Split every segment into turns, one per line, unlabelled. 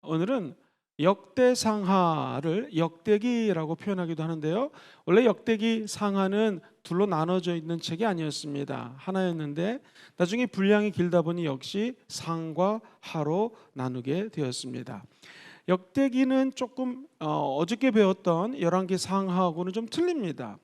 오늘은 역대상하를 역대기라고 표현하기도 하는데요. 원래 역대기 상하는 둘로 나눠져 있는 책이 아니었습니다. 하나였는데 나중에 분량이 길다 보니 역시 상과 하로 나누게 되었습니다. 역대기는 조금 어저께 배웠던 열왕기 상하하고는 좀 틀립니다.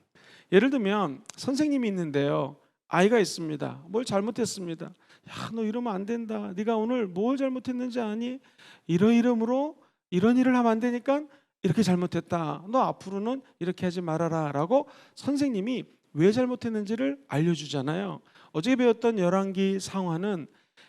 예를 들면 선생님이 있는데요. 아이가 있습니다. 뭘 잘못했습니다. 야, 너 이러면 안 된다. 네가 오늘 뭘 잘못했는지 아니? 이러이러므로 이런 일을 하면 안 되니까 이렇게 잘못했다. 너 앞으로는 이렇게 하지 말아라 라고 선생님이 왜 잘못했는지를 알려주잖아요. 어제 배웠던 열왕기 상하는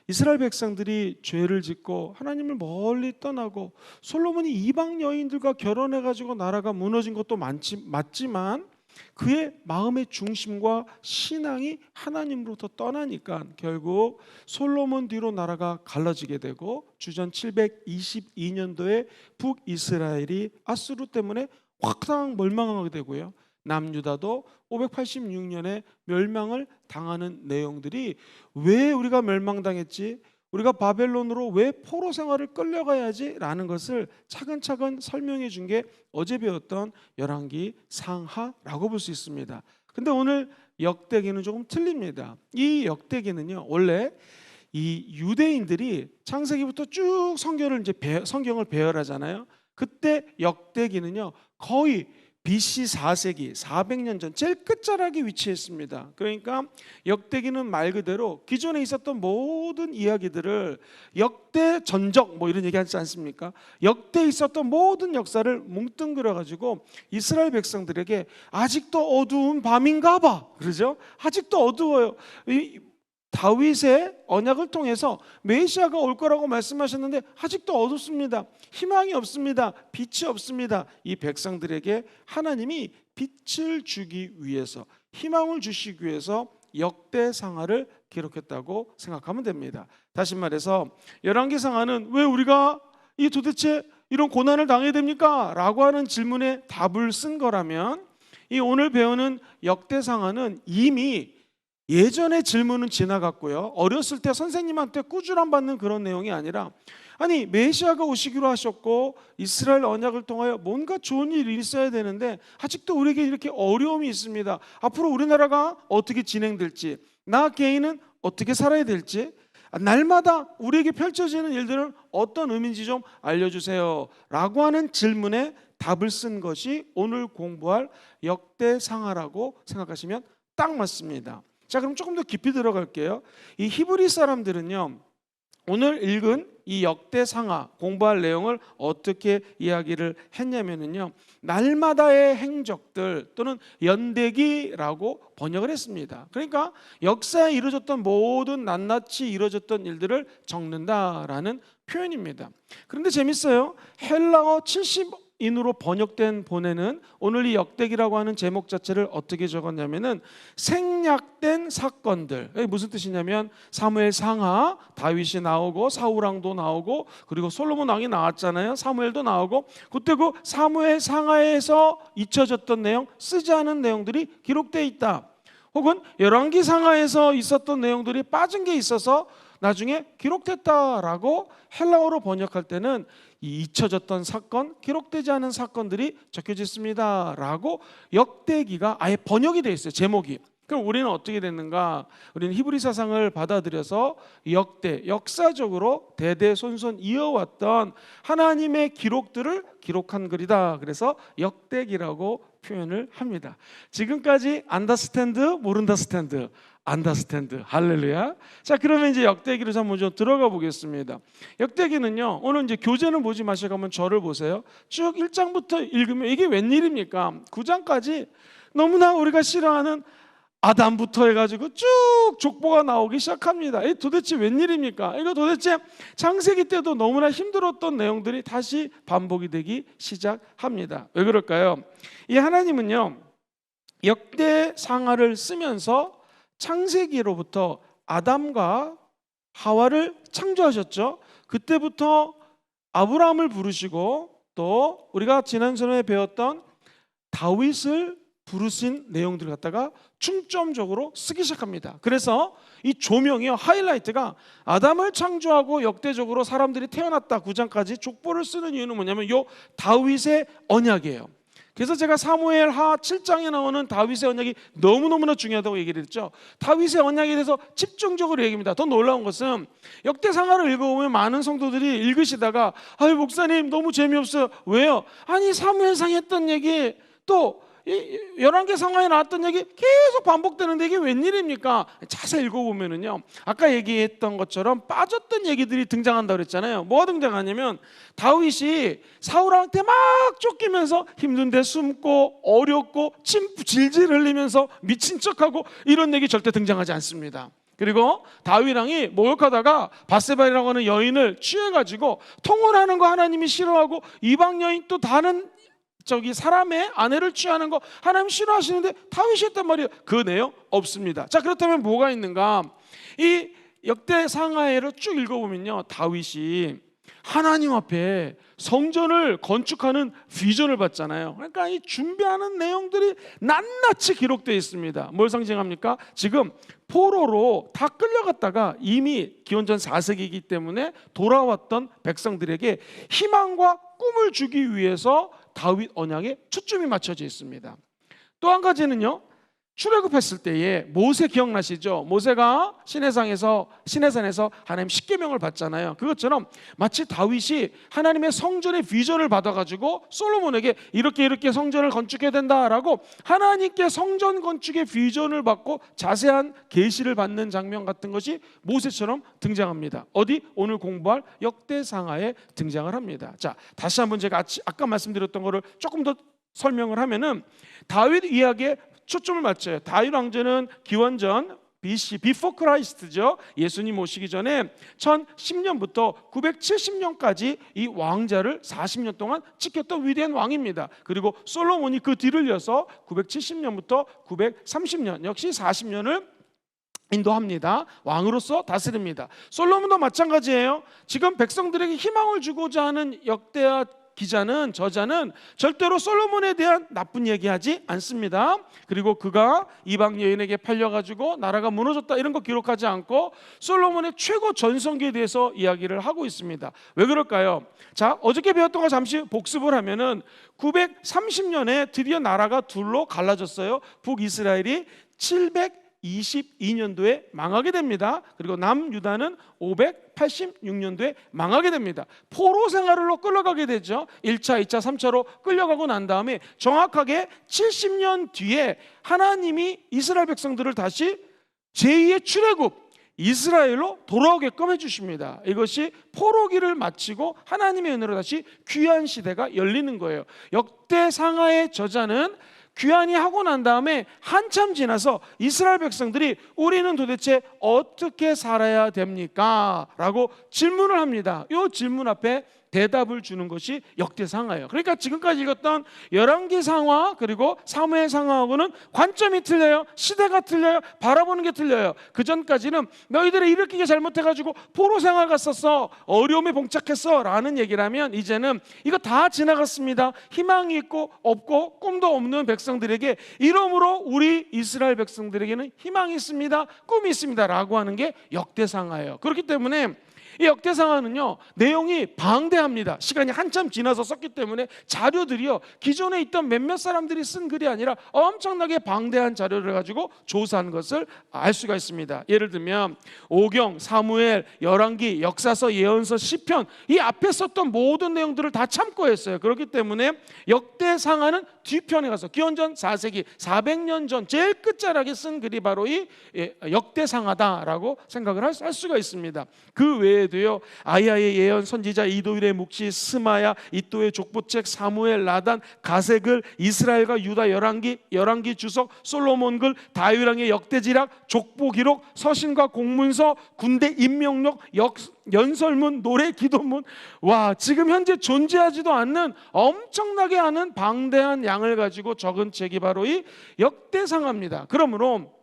이스라엘 백성들이 죄를 짓고 하나님을 멀리 떠나고 솔로몬이 이방 여인들과 결혼해가지고 나라가 무너진 것도 맞지만 그의 마음의 중심과 신앙이 하나님으로부터 떠나니까 결국 솔로몬 뒤로 나라가 갈라지게 되고 주전 722년도에 북이스라엘이 아수르 때문에 확 멸망하게 되고요. 남유다도 586년에 멸망을 당하는 내용들이 왜 우리가 멸망당했지? 우리가 바벨론으로 왜 포로 생활을 끌려가야지? 라는 것을 차근차근 설명해 준 게 어제 배웠던 열왕기 상하라고 볼 수 있습니다. 근데 오늘 역대기는 조금 틀립니다. 이 역대기는요, 원래 이 유대인들이 창세기부터 쭉 성경을 배열하잖아요. 그때 역대기는요, 거의 BC 4세기 400년 전 제일 끝자락에 위치했습니다. 그러니까 역대기는 말 그대로 기존에 있었던 모든 이야기들을 역대 전적 뭐 이런 얘기 하지 않습니까? 역대 있었던 모든 역사를 뭉뚱그려 가지고 이스라엘 백성들에게 아직도 어두운 밤인가 봐. 그러죠? 아직도 어두워요. 다윗의 언약을 통해서 메시아가 올 거라고 말씀하셨는데 아직도 어둡습니다. 희망이 없습니다. 빛이 없습니다. 이 백성들에게 하나님이 빛을 주기 위해서, 희망을 주시기 위해서 역대상하를 기록했다고 생각하면 됩니다. 다시 말해서 열왕기 상하는 왜 우리가 이 도대체 이런 고난을 당해야 됩니까? 라고 하는 질문에 답을 쓴 거라면 이 오늘 배우는 역대상하는 이미 예전의 질문은 지나갔고요. 어렸을 때 선생님한테 꾸준함 받는 그런 내용이 아니라 아니 메시아가 오시기로 하셨고 이스라엘 언약을 통하여 뭔가 좋은 일이 있어야 되는데 아직도 우리에게 이렇게 어려움이 있습니다. 앞으로 우리나라가 어떻게 진행될지, 나 개인은 어떻게 살아야 될지, 날마다 우리에게 펼쳐지는 일들은 어떤 의미인지 좀 알려주세요 라고 하는 질문에 답을 쓴 것이 오늘 공부할 역대상하라고 생각하시면 딱 맞습니다. 자, 그럼 조금 더 깊이 들어갈게요. 이 히브리 사람들은요, 오늘 읽은 이 역대상하 공부할 내용을 어떻게 이야기를 했냐면요, 날마다의 행적들 또는 연대기라고 번역을 했습니다. 그러니까 역사에 이루어졌던 모든 낱낱이 이루어졌던 일들을 적는다라는 표현입니다. 그런데 재밌어요. 헬라어 70인으로 번역된 본에는 오늘 이 역대기라고 하는 제목 자체를 어떻게 적었냐면은 생략된 사건들. 무슨 뜻이냐면 사무엘 상하, 다윗이 나오고 사울왕도 나오고 그리고 솔로몬 왕이 나왔잖아요. 사무엘도 나오고 그때 그 사무엘 상하에서 잊혀졌던 내용, 쓰지 않은 내용들이 기록되어 있다. 혹은 열왕기 상하에서 있었던 내용들이 빠진 게 있어서 나중에 기록됐다라고 헬라어로 번역할 때는 이 잊혀졌던 사건, 기록되지 않은 사건들이 적혀져 있습니다라고 역대기가 아예 번역이 되어 있어요. 제목이. 그럼 우리는 어떻게 됐는가? 우리는 히브리 사상을 받아들여서 역사적으로 대대손손 이어왔던 하나님의 기록들을 기록한 글이다. 그래서 역대기라고 표현을 합니다. 지금까지 안더스탠드, 모른더스탠드, 안더스탠드. 할렐루야. 자, 그러면 이제 역대기로 한번 좀 들어가 보겠습니다. 역대기는요, 오늘 이제 교재는 보지 마시고 한번 저를 보세요. 쭉 1장부터 읽으면 이게 웬일입니까? 9장까지 너무나 우리가 싫어하는 아담부터 해가지고 쭉 족보가 나오기 시작합니다. 이 도대체 웬일입니까? 이거 도대체 창세기 때도 너무나 힘들었던 내용들이 다시 반복이 되기 시작합니다. 왜 그럴까요? 이 하나님은요, 역대상하를 쓰면서 창세기로부터 아담과 하와를 창조하셨죠. 그때부터 아브라함을 부르시고 또 우리가 지난번에 배웠던 다윗을 부르신 내용들을 갖다가 중점적으로 쓰기 시작합니다. 그래서 이 조명이요, 하이라이트가 아담을 창조하고 역대적으로 사람들이 태어났다 9장까지 족보를 쓰는 이유는 뭐냐면 요 다윗의 언약이에요. 그래서 제가 사무엘 하 7장에 나오는 다윗의 언약이 너무너무나 중요하다고 얘기를 했죠. 다윗의 언약에 대해서 집중적으로 얘기합니다. 더 놀라운 것은 역대상하를 읽어보면 많은 성도들이 읽으시다가 아유 목사님 너무 재미없어요. 왜요? 아니 사무엘상에 했던 얘기 또 열왕기 상하에 나왔던 얘기 계속 반복되는데 이게 웬일입니까? 자세히 읽어보면은요, 아까 얘기했던 것처럼 빠졌던 얘기들이 등장한다고 그랬잖아요. 뭐가 등장하냐면 다윗이 사울한테 막 쫓기면서 힘든데 숨고 어렵고 침 질질 흘리면서 미친 척하고 이런 얘기 절대 등장하지 않습니다. 그리고 다윗 왕이 목욕하다가 바세바라고 하는 여인을 취해가지고 통혼하는 거 하나님이 싫어하고 이방 여인 또 다른 사람의 아내를 취하는 거 하나님 싫어하시는데 다윗이 했단 말이에요. 그 내용 없습니다. 자, 그렇다면 뭐가 있는가? 이 역대 상하에를 쭉 읽어보면요, 다윗이 하나님 앞에 성전을 건축하는 비전을 받잖아요. 그러니까 이 준비하는 내용들이 낱낱이 기록되어 있습니다. 뭘 상징합니까? 지금 포로로 다 끌려갔다가 이미 기원전 4세기이기 때문에 돌아왔던 백성들에게 희망과 꿈을 주기 위해서 다윗 언약에 초점이 맞춰져 있습니다. 또 한 가지는요, 출애굽했을 때에 모세 기억나시죠? 모세가 시내산에서 하나님 십계명을 받잖아요. 그것처럼 마치 다윗이 하나님의 성전의 비전을 받아가지고 솔로몬에게 이렇게 성전을 건축해야 된다라고 하나님께 성전 건축의 비전을 받고 자세한 계시를 받는 장면 같은 것이 모세처럼 등장합니다. 어디? 오늘 공부할 역대상하에 등장을 합니다. 자, 다시 한번 제가 아까 말씀드렸던 거를 조금 더 설명을 하면은 다윗 이야기에 초점을 맞춰요. 다윗 왕조는 기원전 BC, Before Christ죠. 예수님 오시기 전에 1010년부터 970년까지 이 왕자를 40년 동안 지켰던 위대한 왕입니다. 그리고 솔로몬이 그 뒤를 이어서 970년부터 930년 역시 40년을 인도합니다. 왕으로서 다스립니다. 솔로몬도 마찬가지예요. 지금 백성들에게 희망을 주고자 하는 역대하 기자는, 저자는 절대로 솔로몬에 대한 나쁜 얘기하지 않습니다. 그리고 그가 이방 여인에게 팔려가지고 나라가 무너졌다 이런 거 기록하지 않고 솔로몬의 최고 전성기에 대해서 이야기를 하고 있습니다. 왜 그럴까요? 자, 어저께 배웠던 거 잠시 복습을 하면은 930년에 드디어 나라가 둘로 갈라졌어요. 북이스라엘이 722년도에 망하게 됩니다. 그리고 남유다는 586년도에 망하게 됩니다. 포로 생활로 끌려가게 되죠. 1차, 2차, 3차로 끌려가고 난 다음에 정확하게 70년 뒤에 하나님이 이스라엘 백성들을 다시 제2의 출애굽 이스라엘로 돌아오게끔 해주십니다. 이것이 포로기를 마치고 하나님의 은혜로 다시 귀환 시대가 열리는 거예요. 역대상하의 저자는 귀환이 하고 난 다음에 한참 지나서 이스라엘 백성들이 우리는 도대체 어떻게 살아야 됩니까? 라고 질문을 합니다. 이 질문 앞에 대답을 주는 것이 역대상하예요. 그러니까 지금까지 읽었던 열왕기 상하 그리고 사무엘 상하하고는 관점이 틀려요. 시대가 틀려요. 바라보는 게 틀려요. 그 전까지는 너희들이 이렇게 잘못해가지고 포로 생활 갔었어, 어려움에 봉착했어 라는 얘기를 하면 이제는 이거 다 지나갔습니다. 희망이 있고 없고 꿈도 없는 백성들에게 이러므로 우리 이스라엘 백성들에게는 희망이 있습니다, 꿈이 있습니다 라고 하는 게 역대상하예요. 그렇기 때문에 이 역대상하는요 내용이 방대합니다. 시간이 한참 지나서 썼기 때문에 자료들이요 기존에 있던 몇몇 사람들이 쓴 글이 아니라 엄청나게 방대한 자료를 가지고 조사한 것을 알 수가 있습니다. 예를 들면 오경, 사무엘, 열왕기, 역사서, 예언서, 시편 이 앞에 썼던 모든 내용들을 다 참고했어요. 그렇기 때문에 역대상하는 뒤편에 가서 기원전 4세기 400년 전 제일 끝자락에 쓴 글이 바로 이 역대상하다라고 생각을 할 수가 있습니다. 그 외에도요 아이야의 예언, 선지자, 이도일의 묵시, 스마야, 이또의 족보책, 사무엘, 나단, 가세글, 이스라엘과 유다 열왕기 주석, 솔로몬글, 다윗왕의 역대지략, 족보 기록, 서신과 공문서, 군대 임명록, 연설문, 노래, 기도문, 와 지금 현재 존재하지도 않는 엄청나게 하는 방대한 양을 가지고 적은 책이 바로 이 역대상하입니다. 그러므로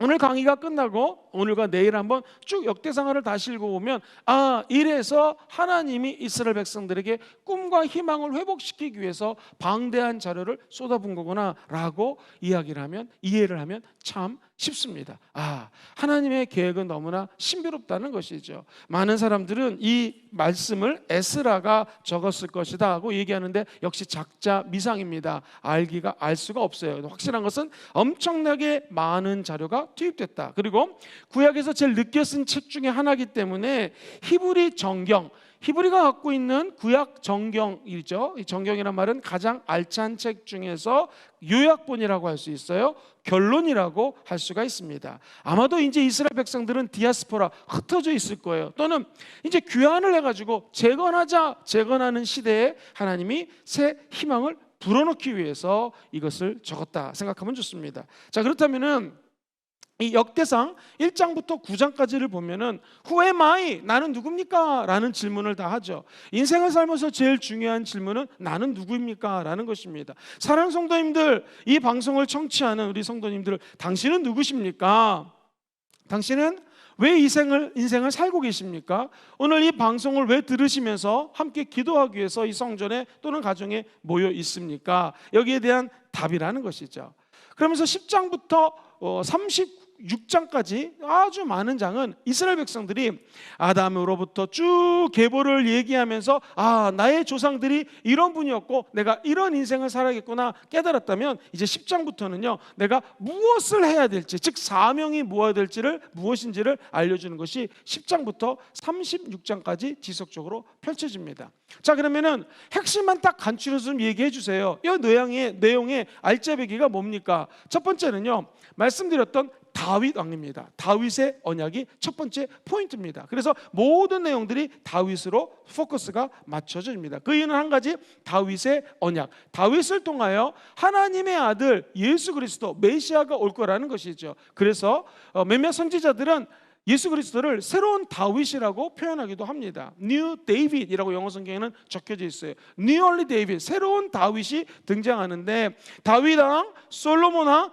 오늘 강의가 끝나고 오늘과 내일 한번 쭉 역대상을 다시 읽어보면 이래서 하나님이 이스라엘 백성들에게 꿈과 희망을 회복시키기 위해서 방대한 자료를 쏟아부은 거구나 라고 이해를 하면 참 쉽습니다. 하나님의 계획은 너무나 신비롭다는 것이죠. 많은 사람들은 이 말씀을 에스라가 적었을 것이다 하고 얘기하는데 역시 작자 미상입니다. 알 수가 없어요. 확실한 것은 엄청나게 많은 자료가 투입됐다. 그리고 구약에서 제일 늦게 쓴 책 중에 하나이기 때문에 히브리 정경, 히브리가 갖고 있는 구약 정경이죠. 이 정경이란 말은 가장 알찬 책 중에서 요약본이라고 할 수 있어요. 결론이라고 할 수가 있습니다. 아마도 이제 이스라엘 백성들은 디아스포라 흩어져 있을 거예요. 또는 이제 귀환을 해가지고 재건하는 시대에 하나님이 새 희망을 불어넣기 위해서 이것을 적었다 생각하면 좋습니다. 자, 그렇다면은 이 역대상 1장부터 9장까지를 보면은 Who am I? 나는 누굽니까? 라는 질문을 다 하죠. 인생을 살면서 제일 중요한 질문은 나는 누구입니까? 라는 것입니다. 사랑하는 성도님들, 이 방송을 청취하는 우리 성도님들, 당신은 누구십니까? 당신은 왜 인생을 살고 계십니까? 오늘 이 방송을 왜 들으시면서 함께 기도하기 위해서 이 성전에 또는 가정에 모여 있습니까? 여기에 대한 답이라는 것이죠. 그러면서 10장부터 36장까지 아주 많은 장은 이스라엘 백성들이 아담으로부터 쭉 계보를 얘기하면서 나의 조상들이 이런 분이었고 내가 이런 인생을 살아야겠구나 깨달았다면, 이제 10장부터는요 내가 무엇을 해야 될지, 즉 사명이 무엇인지를 알려주는 것이 10장부터 36장까지 지속적으로 펼쳐집니다. 자, 그러면은 핵심만 딱 간추려서 좀 얘기해 주세요. 이 내용의 알짜배기가 뭡니까? 첫 번째는요, 말씀드렸던 다윗 왕입니다. 다윗의 언약이 첫 번째 포인트입니다. 그래서 모든 내용들이 다윗으로 포커스가 맞춰집니다. 그 이유는 한 가지, 다윗의 언약, 다윗을 통하여 하나님의 아들 예수 그리스도 메시아가 올 거라는 것이죠. 그래서 몇몇 선지자들은 예수 그리스도를 새로운 다윗이라고 표현하기도 합니다. New David이라고 영어 성경에는 적혀져 있어요. New Only David, 새로운 다윗이 등장하는데, 다윗 왕, 솔로몬 왕,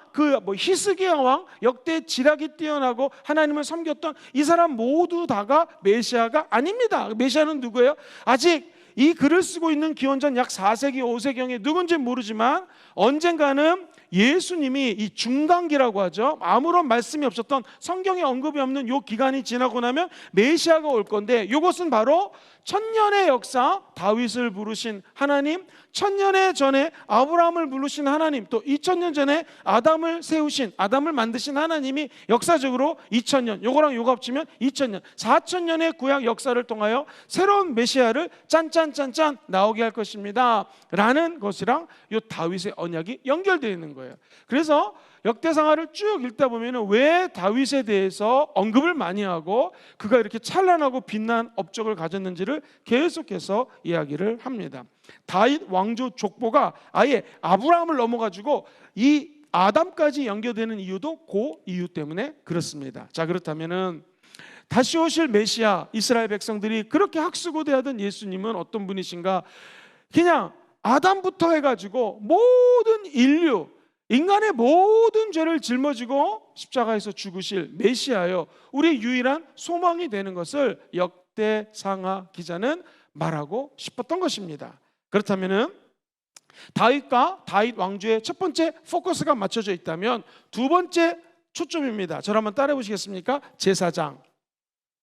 히스기야 왕, 역대 지략이 뛰어나고 하나님을 섬겼던 이 사람 모두 다가 메시아가 아닙니다. 메시아는 누구예요? 아직 이 글을 쓰고 있는 기원전 약 4세기 5세경에 누군지 모르지만 언젠가는 예수님이 이 중간기라고 하죠. 아무런 말씀이 없었던, 성경에 언급이 없는 이 기간이 지나고 나면 메시아가 올 건데, 이것은 바로 천년의 역사, 다윗을 부르신 하나님, 천년의 전에 아브라함을 부르신 하나님, 또 2000년 전에 아담을 만드신 하나님이 역사적으로 2000년, 요거랑 요거 합치면 2000년, 4000년의 구약 역사를 통하여 새로운 메시아를 짠짠짠짠 나오게 할 것입니다 라는 것이랑 요 다윗의 언약이 연결되어 있는 거예요. 그래서 역대상하를 쭉 읽다 보면 왜 다윗에 대해서 언급을 많이 하고 그가 이렇게 찬란하고 빛난 업적을 가졌는지를 계속해서 이야기를 합니다. 다윗 왕조 족보가 아예 아브라함을 넘어가지고 이 아담까지 연결되는 이유도 그 이유 때문에 그렇습니다. 자, 그렇다면은 다시 오실 메시아, 이스라엘 백성들이 그렇게 학수고대하던 예수님은 어떤 분이신가? 그냥 아담부터 해가지고 모든 인간의 모든 죄를 짊어지고 십자가에서 죽으실 메시아요, 우리 유일한 소망이 되는 것을 역대상하 기자는 말하고 싶었던 것입니다. 그렇다면은 다윗과 다윗 왕조의 첫 번째 포커스가 맞춰져 있다면, 두 번째 초점입니다. 저를 한번 따라해 보시겠습니까? 제사장.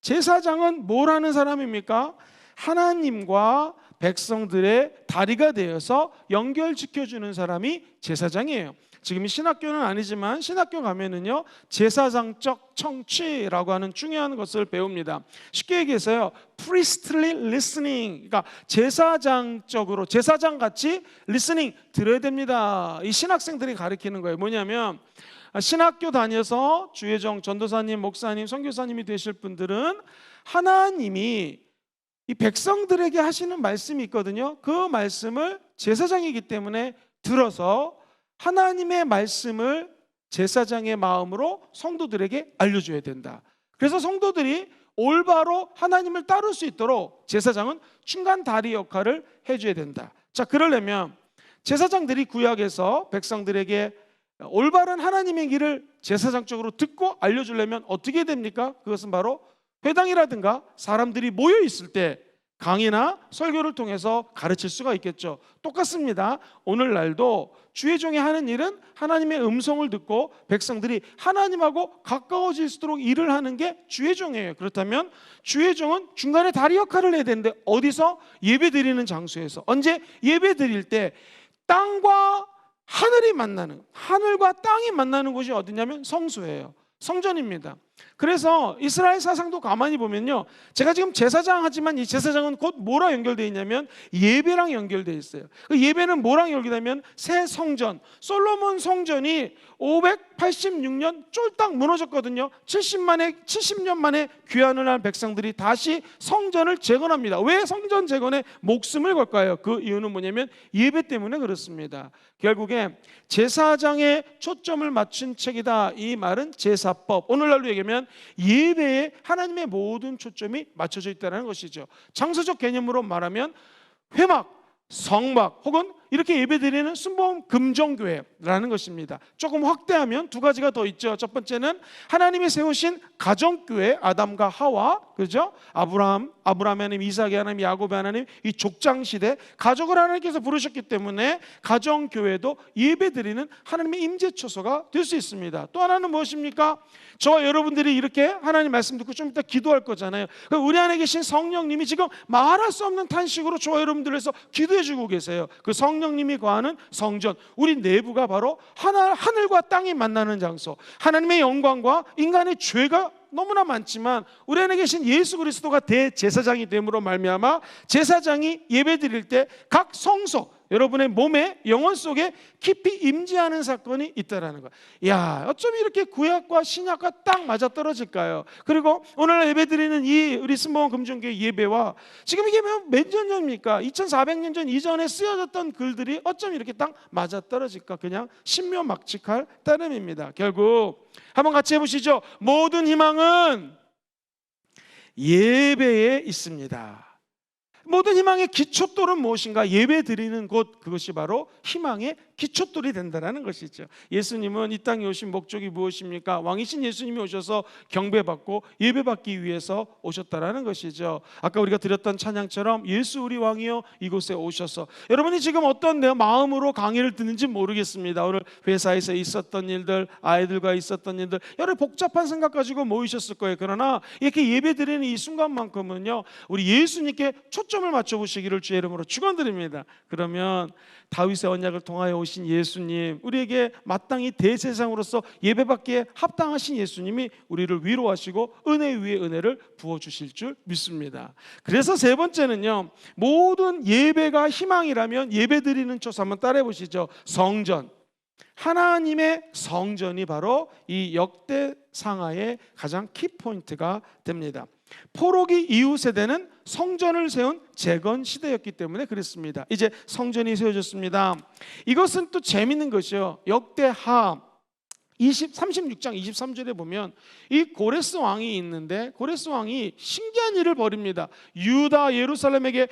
제사장은 뭘 하는 사람입니까? 하나님과 백성들의 다리가 되어서 연결시켜주는 사람이 제사장이에요. 지금 신학교는 아니지만 신학교 가면은요 제사장적 청취라고 하는 중요한 것을 배웁니다. 쉽게 얘기해서요, priestly listening, 그러니까 제사장적으로, 제사장같이 listening 들어야 됩니다. 이 신학생들이 가르치는 거예요. 뭐냐면, 신학교 다녀서 주혜정 전도사님, 목사님, 선교사님이 되실 분들은 하나님이 이 백성들에게 하시는 말씀이 있거든요. 그 말씀을 제사장이기 때문에 들어서 하나님의 말씀을 제사장의 마음으로 성도들에게 알려줘야 된다. 그래서 성도들이 올바로 하나님을 따를 수 있도록 제사장은 중간 다리 역할을 해줘야 된다. 자, 그러려면 제사장들이 구약에서 백성들에게 올바른 하나님의 길을 제사장적으로 듣고 알려주려면 어떻게 됩니까? 그것은 바로 회당이라든가 사람들이 모여 있을 때 강의나 설교를 통해서 가르칠 수가 있겠죠. 똑같습니다. 오늘날도 주의 종이 하는 일은 하나님의 음성을 듣고 백성들이 하나님하고 가까워질 수 있도록 일을 하는 게 주의 종이에요. 그렇다면 주의 종은 중간에 다리 역할을 해야 되는데 어디서? 예배 드리는 장소에서. 언제? 예배 드릴 때 땅과 하늘이 만나는, 하늘과 땅이 만나는 곳이 어디냐면 성소예요. 성전입니다. 그래서 이스라엘 사상도 가만히 보면요, 제가 지금 제사장 하지만 이 제사장은 곧 뭐랑 연결되어 있냐면 예배랑 연결되어 있어요. 그 예배는 뭐랑 연결되냐면 새 성전, 솔로몬 성전이 586년 쫄딱 무너졌거든요. 70년 만에 귀환을 한 백성들이 다시 성전을 재건합니다. 왜 성전 재건에 목숨을 걸까요? 그 이유는 뭐냐면 예배 때문에 그렇습니다. 결국에 제사장에 초점을 맞춘 책이다. 이 말은 제사법, 오늘날로 얘기하면 예배에 하나님의 모든 초점이 맞춰져 있다는 것이죠. 장소적 개념으로 말하면 회막, 성막 혹은 이렇게 예배드리는 순복음 금정교회라는 것입니다. 조금 확대하면 두 가지가 더 있죠. 첫 번째는 하나님이 세우신 가정교회, 아담과 하와, 그죠? 아브라함의 하나님, 이삭의 하나님, 야곱의 하나님, 이 족장시대 가족을 하나님께서 부르셨기 때문에 가정교회도 예배드리는 하나님의 임재처소가 될 수 있습니다. 또 하나는 무엇입니까? 저와 여러분들이 이렇게 하나님 말씀 듣고 좀 이따 기도할 거잖아요. 우리 안에 계신 성령님이 지금 말할 수 없는 탄식으로 저와 여러분들을 위해서 기도해 주고 계세요. 그 성령님이 거하는 성전, 우리 내부가 바로 하늘과 땅이 만나는 장소, 하나님의 영광과 인간의 죄가 너무나 많지만 우리 안에 계신 예수 그리스도가 대제사장이 됨으로 말미암아 제사장이 예배드릴 때 각 성소, 여러분의 몸에, 영혼 속에 깊이 임재하는 사건이 있다라는 거예요. 야, 어쩜 이렇게 구약과 신약과 딱 맞아떨어질까요? 그리고 오늘 예배드리는 이 우리 순복음 금정교회 예배와 지금 이게 몇 년 전입니까? 2400년 전 이전에 쓰여졌던 글들이 어쩜 이렇게 딱 맞아떨어질까? 그냥 신묘막측할 따름입니다. 결국 한번 같이 해보시죠. 모든 희망은 예배에 있습니다. 모든 희망의 기초돌은 무엇인가? 예배 드리는 곳, 그것이 바로 희망의 기초돌이 된다는 것이죠. 예수님은 이 땅에 오신 목적이 무엇입니까? 왕이신 예수님이 오셔서 경배받고 예배받기 위해서 오셨다라는 것이죠. 아까 우리가 드렸던 찬양처럼 예수 우리 왕이여 이곳에 오셔서, 여러분이 지금 어떤 내 마음으로 강의를 듣는지 모르겠습니다. 오늘 회사에서 있었던 일들, 아이들과 있었던 일들, 여러 복잡한 생각 가지고 모이셨을 거예요. 그러나 이렇게 예배 드리는 이 순간만큼은요, 우리 예수님께 초점을 맞춰보시기를 주의 이름으로 축원드립니다. 그러면 다윗의 언약을 통하여 오신 예수님, 우리에게 마땅히 대제사장으로서 예배받기에 합당하신 예수님이 우리를 위로하시고 은혜 위에 은혜를 부어주실 줄 믿습니다. 그래서 세 번째는요, 모든 예배가 희망이라면 예배드리는 초소 한번 따라해 보시죠. 성전, 하나님의 성전이 바로 이 역대상하의 가장 키포인트가 됩니다. 포로기 이후 세대는 성전을 세운 재건 시대였기 때문에 그랬습니다. 이제 성전이 세워졌습니다. 이것은 또 재밌는 것이요, 역대하 36장 23절에 보면 이 고레스 왕이 있는데 고레스 왕이 신기한 일을 벌입니다. 유다 예루살렘에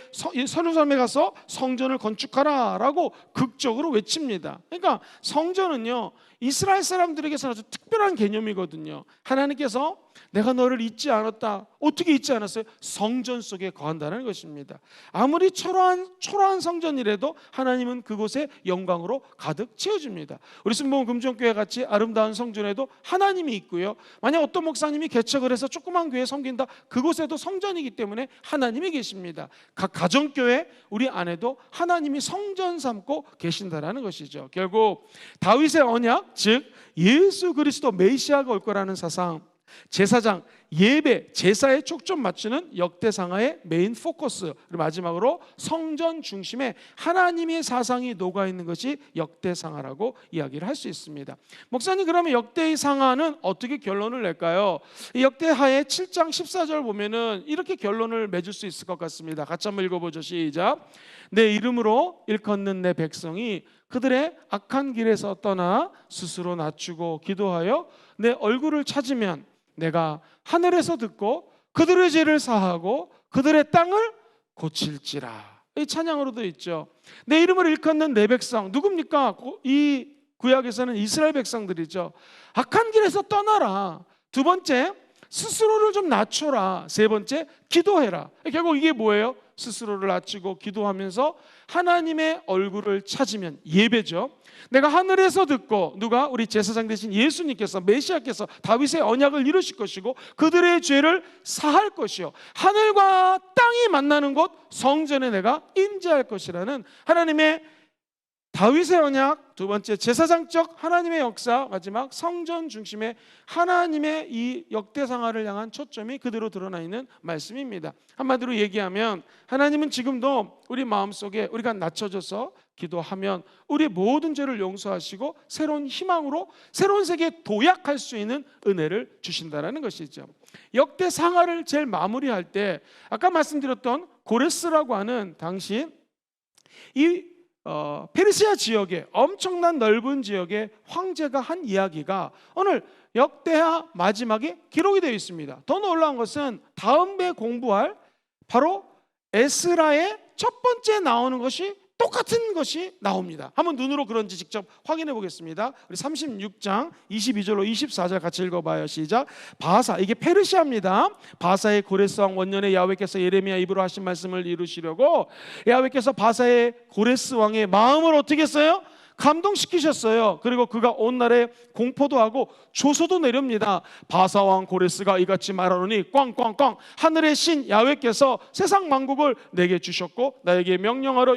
가서 성전을 건축하라 라고 극적으로 외칩니다. 그러니까 성전은요, 이스라엘 사람들에게서 아주 특별한 개념이거든요. 하나님께서 내가 너를 잊지 않았다. 어떻게 잊지 않았어요? 성전 속에 거한다는 것입니다. 아무리 초라한 성전이라도 하나님은 그곳에 영광으로 가득 채워줍니다. 우리 순복음 금정교회 같이 아름다운 성전에도 하나님이 있고요, 만약 어떤 목사님이 개척을 해서 조그만 교회 섬긴다, 그곳에도 성전이기 때문에 하나님이 계십니다. 각 가정교회 우리 안에도 하나님이 성전 삼고 계신다라는 것이죠. 결국 다윗의 언약, 즉 예수 그리스도 메시아가 올 거라는 사상, 제사장, 예배, 제사에 초점 맞추는 역대상하의 메인 포커스, 그리고 마지막으로 성전 중심에 하나님의 사상이 녹아있는 것이 역대상하라고 이야기를 할 수 있습니다. 목사님, 그러면 역대의 상하는 어떻게 결론을 낼까요? 역대하의 7장 14절 보면은 이렇게 결론을 맺을 수 있을 것 같습니다. 같이 한번 읽어보죠. 시작. 내 이름으로 일컫는 내 백성이 그들의 악한 길에서 떠나 스스로 낮추고 기도하여 내 얼굴을 찾으면 내가 하늘에서 듣고 그들의 죄를 사하고 그들의 땅을 고칠지라. 이 찬양으로도 있죠. 내 이름을 일컫는 내 백성, 누굽니까? 이 구약에서는 이스라엘 백성들이죠. 악한 길에서 떠나라. 두 번째, 스스로를 좀 낮춰라. 세 번째, 기도해라. 결국 이게 뭐예요? 스스로를 낮추고 기도하면서 하나님의 얼굴을 찾으면 예배죠. 내가 하늘에서 듣고, 누가? 우리 제사장 되신 예수님께서, 메시아께서 다윗의 언약을 이루실 것이고 그들의 죄를 사할 것이요, 하늘과 땅이 만나는 곳 성전에 내가 임재할 것이라는 하나님의 다윗의 언약, 두 번째 제사장적 하나님의 역사, 마지막 성전 중심의 하나님의 이 역대상하를 향한 초점이 그대로 드러나 있는 말씀입니다. 한마디로 얘기하면 하나님은 지금도 우리 마음속에 우리가 낮춰져서 기도하면 우리의 모든 죄를 용서하시고 새로운 희망으로 새로운 세계에 도약할 수 있는 은혜를 주신다는 것이죠. 역대상하를 제일 마무리할 때 아까 말씀드렸던 고레스라고 하는 당시 이 페르시아 지역에, 엄청난 넓은 지역의 황제가 한 이야기가 오늘 역대하 마지막에 기록이 되어 있습니다. 더 놀라운 것은 다음 배 공부할 바로 에스라의 첫 번째 나오는 것이 똑같은 것이 나옵니다. 한번 눈으로 그런지 직접 확인해 보겠습니다. 우리 36장 22절로 24절 같이 읽어봐요. 시작. 바사, 이게 페르시아입니다. 바사의 고레스 왕 원년에 야훼께서 예레미야 입으로 하신 말씀을 이루시려고 야훼께서 바사의 고레스 왕의 마음을 어떻게 했어요? 감동시키셨어요. 그리고 그가 온 날에 공포도 하고 조소도 내렵니다. 바사왕 고레스가 이같이 말하노니 꽝꽝꽝, 하늘의 신 야훼께서 세상 만국을 내게 주셨고 나에게 명령하러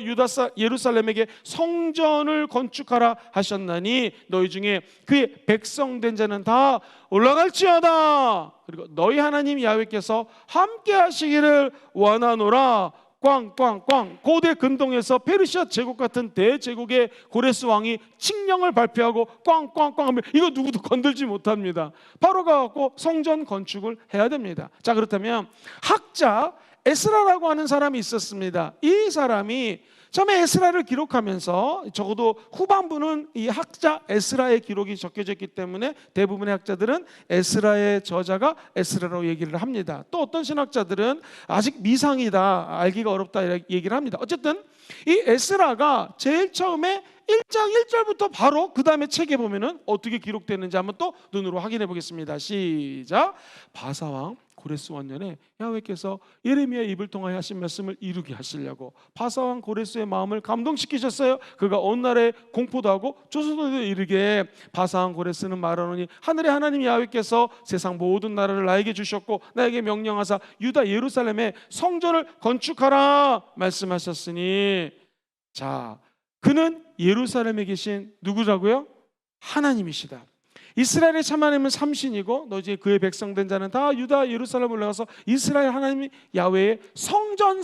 예루살렘에게 성전을 건축하라 하셨나니 너희 중에 그의 백성된 자는 다 올라갈지어다. 그리고 너희 하나님 야훼께서 함께 하시기를 원하노라. 꽝꽝꽝. 고대 근동에서 페르시아 제국 같은 대제국의 고레스 왕이 칙령을 발표하고 꽝꽝꽝 하면 이거 누구도 건들지 못합니다. 바로 가갖고 성전 건축을 해야 됩니다. 자, 그렇다면 학자 에스라라고 하는 사람이 있었습니다. 이 사람이 처음에 에스라를 기록하면서 적어도 후반부는 이 학자 에스라의 기록이 적혀져 있기 때문에 대부분의 학자들은 에스라의 저자가 에스라라고 얘기를 합니다. 또 어떤 신학자들은 아직 미상이다, 알기가 어렵다 이렇게 얘기를 합니다. 어쨌든 이 에스라가 제일 처음에 1장 1절부터 바로 그 다음에 책에 보면은 어떻게 기록되는지 한번 또 눈으로 확인해 보겠습니다. 시작. 바사왕 고레스 원년에 야훼께서 예레미야 입을 통하여 하신 말씀을 이루게 하시려고 바사왕 고레스의 마음을 감동시키셨어요. 그가 온 날에 공포도 하고 조소도 이르게 바사왕 고레스는 말하노니 하늘의 하나님 야훼께서 세상 모든 나라를 나에게 주셨고 나에게 명령하사 유다 예루살렘에 성전을 건축하라 말씀하셨으니, 자, 그는 예루살렘에 계신 누구라고요? 하나님이시다. 이스라엘의 참 하나님은 삼신이고 너희 그의 백성된 자는 다 유다 예루살렘 올라가서 이스라엘 하나님 야훼의 성전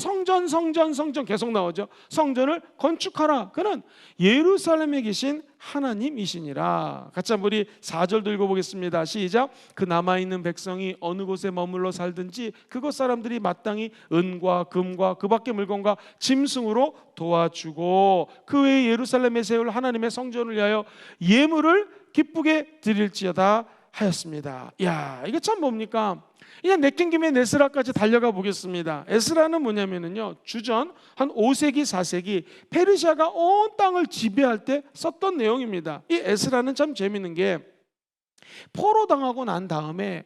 계속 나오죠. 성전을 건축하라. 그는 예루살렘에 계신 하나님이시니라. 같이 한번 우리 4절도 읽어보겠습니다. 시작. 그 남아있는 백성이 어느 곳에 머물러 살든지 그곳 사람들이 마땅히 은과 금과 그 밖의 물건과 짐승으로 도와주고 그 외에 예루살렘에 세울 하나님의 성전을 위하여 예물을 기쁘게 드릴지어다 하였습니다. 야, 이게 참 뭡니까? 이제 내킨 김에 에스라까지 달려가 보겠습니다. 에스라는 뭐냐면요, 주전 한 5세기 4세기 페르시아가 온 땅을 지배할 때 썼던 내용입니다. 이 에스라는 참 재밌는 게 포로당하고 난 다음에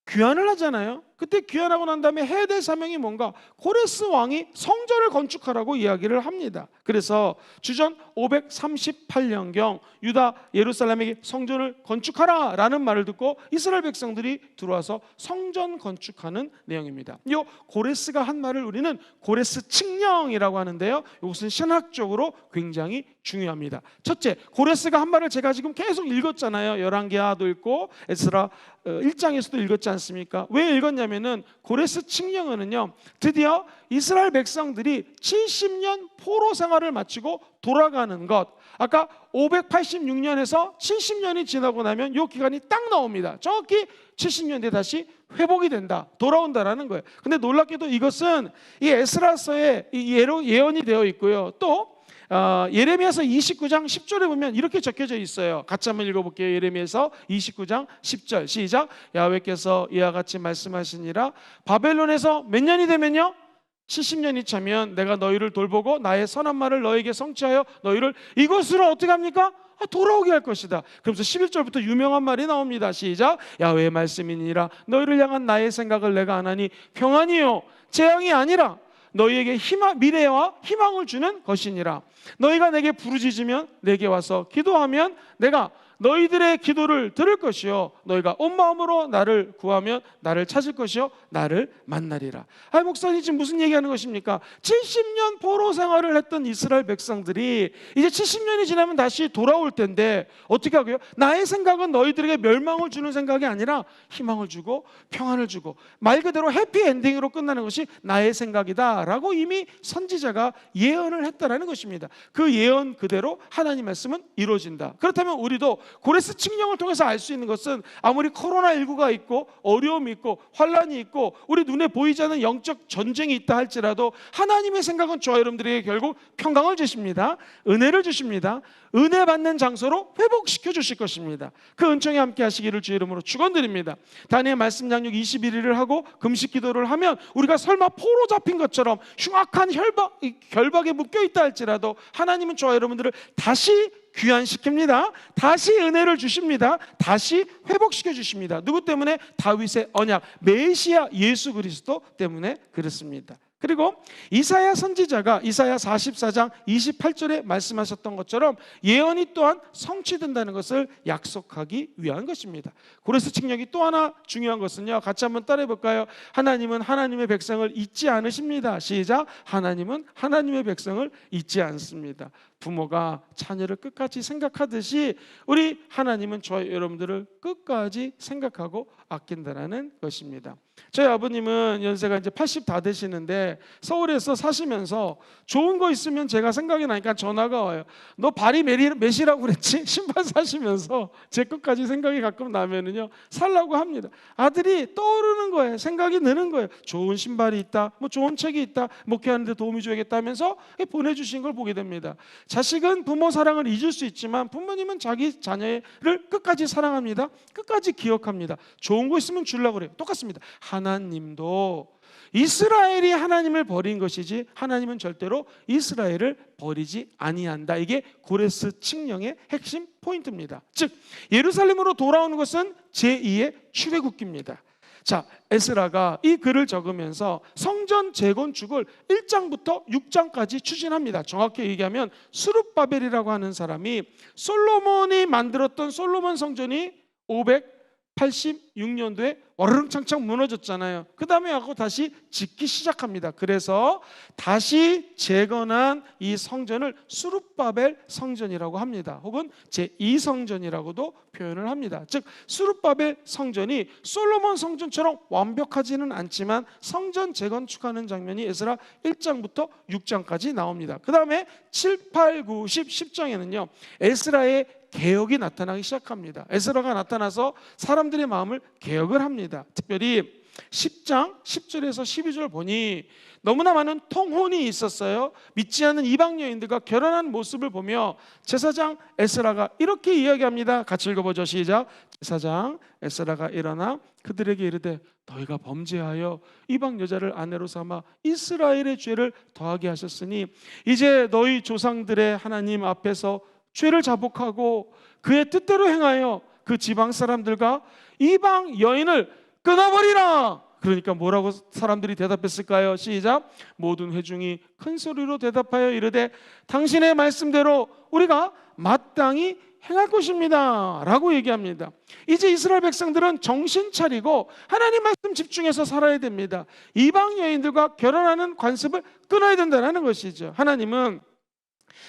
귀환을 하잖아요. 그때 귀환하고 난 다음에 해야 될 사명이 뭔가? 고레스 왕이 성전을 건축하라고 이야기를 합니다. 그래서 주전 538년경 유다 예루살렘에게 성전을 건축하라 라는 말을 듣고 이스라엘 백성들이 들어와서 성전 건축하는 내용입니다. 이 고레스가 한 말을 우리는 고레스 칙령이라고 하는데요, 이것은 신학적으로 굉장히 중요합니다. 첫째, 고레스가 한 말을 제가 지금 계속 읽었잖아요. 열왕기하도 읽고 에스라 1장에서도 읽었지 않습니까? 왜 읽었냐면은 고레스 칙령은요, 드디어 이스라엘 백성들이 70년 포로 생활을 마치고 돌아가는 것, 아까 586년에서 70년이 지나고 나면 이 기간이 딱 나옵니다. 정확히 70년 뒤에 다시 회복이 된다, 돌아온다라는 거예요. 근데 놀랍게도 이것은 이 에스라서에 예언이 되어 있고요. 또 예레미야서 29장 10절에 보면 이렇게 적혀져 있어요. 같이 한번 읽어볼게요. 예레미야서 29장 10절 시작. 야훼께서 이와 같이 말씀하시니라. 바벨론에서 몇 년이 되면요? 70년이 차면 내가 너희를 돌보고 나의 선한 말을 너에게 성취하여 너희를 이곳으로 어떻게 합니까? 돌아오게 할 것이다. 그러면서 11절부터 유명한 말이 나옵니다. 시작. 야훼의 말씀이니라 너희를 향한 나의 생각을 내가 안 하니 평안이요 재앙이 아니라 너희에게 미래와 희망을 주는 것이니라. 너희가 내게 부르짖으면 내게 와서 기도하면 내가 너희들의 기도를 들을 것이요 너희가 온 마음으로 나를 구하면 나를 찾을 것이요 나를 만나리라. 목사님 지금 무슨 얘기하는 것입니까? 70년 포로 생활을 했던 이스라엘 백성들이 이제 70년이 지나면 다시 돌아올 텐데 어떻게 하고요? 나의 생각은 너희들에게 멸망을 주는 생각이 아니라 희망을 주고 평안을 주고 말 그대로 해피엔딩으로 끝나는 것이 나의 생각이다 라고 이미 선지자가 예언을 했다라는 것입니다. 그 예언 그대로 하나님 말씀은 이루어진다. 그렇다면 우리도 고레스 칙령을 통해서 알 수 있는 것은 아무리 코로나19가 있고 어려움이 있고 환란이 있고 우리 눈에 보이지 않는 영적 전쟁이 있다 할지라도 하나님의 생각은 저와 여러분들에게 결국 평강을 주십니다. 은혜를 주십니다. 은혜 받는 장소로 회복시켜 주실 것입니다. 그 은총에 함께 하시기를 주 이름으로 축원드립니다. 다니엘 말씀 양육 21일을 하고 금식 기도를 하면 우리가 설마 포로 잡힌 것처럼 흉악한 결박에 묶여 있다 할지라도 하나님은 저와 여러분들을 다시 귀환시킵니다. 다시 은혜를 주십니다. 다시 회복시켜 주십니다. 누구 때문에? 다윗의 언약 메시아 예수 그리스도 때문에 그렇습니다. 그리고 이사야 선지자가 이사야 44장 28절에 말씀하셨던 것처럼 예언이 또한 성취된다는 것을 약속하기 위한 것입니다. 고레스 칙령이 또 하나 중요한 것은요, 같이 한번 따라해 볼까요? 하나님은 하나님의 백성을 잊지 않으십니다. 시작. 하나님은 하나님의 백성을 잊지 않습니다. 부모가 자녀를 끝까지 생각하듯이 우리 하나님은 저희 여러분들을 끝까지 생각하고 아낀다라는 것입니다. 저희 아버님은 연세가 이제 80 다 되시는데 서울에서 사시면서 좋은 거 있으면 제가 생각이 나니까 전화가 와요. 너 발이 몇이라고 그랬지? 신발 사시면서 제 끝까지 생각이 가끔 나면은요 살라고 합니다. 아들이 떠오르는 거예요. 생각이 느는 거예요. 좋은 신발이 있다, 뭐 좋은 책이 있다, 목회하는데 도움이 줘야겠다 하면서 보내주신 걸 보게 됩니다. 자식은 부모 사랑을 잊을 수 있지만 부모님은 자기 자녀를 끝까지 사랑합니다. 끝까지 기억합니다. 좋은 거 있으면 주려고 그래요. 똑같습니다. 하나님도 이스라엘이 하나님을 버린 것이지 하나님은 절대로 이스라엘을 버리지 아니한다. 이게 고레스 칙령의 핵심 포인트입니다. 즉 예루살렘으로 돌아오는 것은 제2의 출애굽기입니다. 자, 에스라가 이 글을 적으면서 성전 재건축을 1장부터 6장까지 추진합니다. 정확히 얘기하면 스룹바벨이라고 하는 사람이 솔로몬이 만들었던 솔로몬 성전이 586년도에 와르릉창창 무너졌잖아요. 그 다음에 하고 다시 짓기 시작합니다. 그래서 다시 재건한 이 성전을 스룹바벨 성전이라고 합니다. 혹은 제2성전이라고도 표현을 합니다. 즉 스룹바벨 성전이 솔로몬 성전처럼 완벽하지는 않지만 성전 재건축하는 장면이 에스라 1장부터 6장까지 나옵니다. 그 다음에 7, 8, 9, 10, 10장에는요 에스라의 개혁이 나타나기 시작합니다. 에스라가 나타나서 사람들의 마음을 개혁을 합니다. 특별히 10장 10절에서 12절 보니 너무나 많은 통혼이 있었어요. 믿지 않는 이방 여인들과 결혼한 모습을 보며 제사장 에스라가 이렇게 이야기합니다. 같이 읽어보죠. 시작. 제사장 에스라가 일어나 그들에게 이르되 너희가 범죄하여 이방 여자를 아내로 삼아 이스라엘의 죄를 더하게 하셨으니 이제 너희 조상들의 하나님 앞에서 죄를 자복하고 그의 뜻대로 행하여 그 지방 사람들과 이방 여인을 끊어버리라. 그러니까 뭐라고 사람들이 대답했을까요? 시작. 모든 회중이 큰 소리로 대답하여 이르되 당신의 말씀대로 우리가 마땅히 행할 것입니다 라고 얘기합니다. 이제 이스라엘 백성들은 정신 차리고 하나님 말씀 집중해서 살아야 됩니다. 이방 여인들과 결혼하는 관습을 끊어야 된다는 것이죠. 하나님은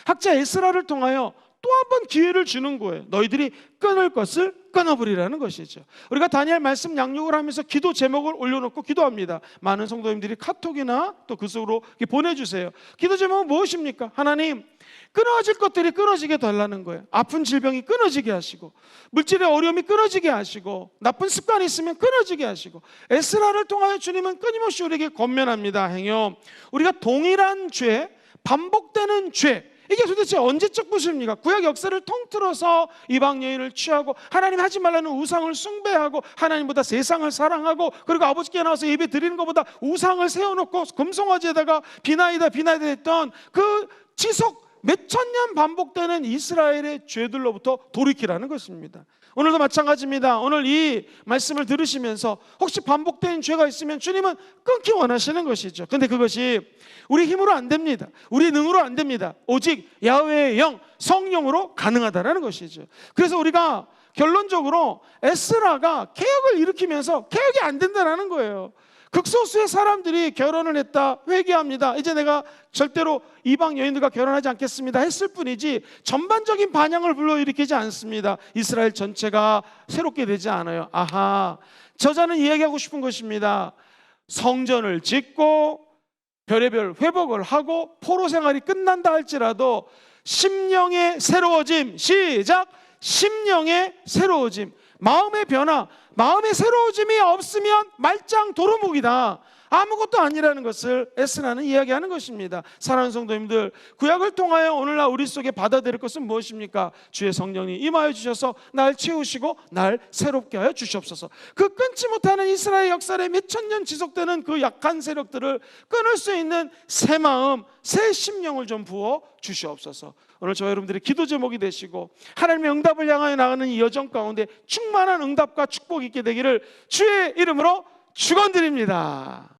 학자 에스라를 통하여 또 한 번 기회를 주는 거예요. 너희들이 끊을 것을 끊어버리라는 것이죠. 우리가 다니엘 말씀 양육을 하면서 기도 제목을 올려놓고 기도합니다. 많은 성도님들이 카톡이나 또 그 속으로 보내주세요. 기도 제목은 무엇입니까? 하나님, 끊어질 것들이 끊어지게 달라는 거예요. 아픈 질병이 끊어지게 하시고, 물질의 어려움이 끊어지게 하시고, 나쁜 습관이 있으면 끊어지게 하시고, 에스라를 통하여 주님은 끊임없이 우리에게 권면합니다. 행여 우리가 동일한 죄, 반복되는 죄, 이게 도대체 언제적 모습입니까? 구약 역사를 통틀어서 이방 여인을 취하고 하나님 하지 말라는 우상을 숭배하고 하나님보다 세상을 사랑하고 그리고 아버지께 나와서 예배 드리는 것보다 우상을 세워놓고 금송아지에다가 비나이다 했던 그 지속 몇천 년 반복되는 이스라엘의 죄들로부터 돌이키라는 것입니다. 오늘도 마찬가지입니다. 오늘 이 말씀을 들으시면서 혹시 반복된 죄가 있으면 주님은 끊기 원하시는 것이죠. 근데 그것이 우리 힘으로 안 됩니다. 우리 능으로 안 됩니다. 오직 야훼의 영, 성령으로 가능하다는 것이죠. 그래서 우리가 결론적으로 에스라가 개혁을 일으키면서 개혁이 안 된다는 거예요. 극소수의 사람들이 결혼을 했다, 회개합니다. 이제 내가 절대로 이방 여인들과 결혼하지 않겠습니다 했을 뿐이지 전반적인 반향을 불러일으키지 않습니다. 이스라엘 전체가 새롭게 되지 않아요. 아하, 저자는 이야기하고 싶은 것입니다. 성전을 짓고 별의별 회복을 하고 포로 생활이 끝난다 할지라도 심령의 새로워짐, 시작! 심령의 새로워짐, 마음의 변화, 마음의 새로워짐이 없으면 말짱 도루묵이다, 아무것도 아니라는 것을 에스라는 이야기하는 것입니다. 사랑하는 성도님들, 구약을 통하여 오늘날 우리 속에 받아들일 것은 무엇입니까? 주의 성령이 임하여 주셔서 날 채우시고 날 새롭게 하여 주시옵소서. 그 끊지 못하는 이스라엘 역사에 몇천 년 지속되는 그 약한 세력들을 끊을 수 있는 새 마음, 새 심령을 좀 부어 주시옵소서. 오늘 저와 여러분들의 기도 제목이 되시고 하나님의 응답을 향하여 나가는 이 여정 가운데 충만한 응답과 축복이 있게 되기를 주의 이름으로 축원드립니다.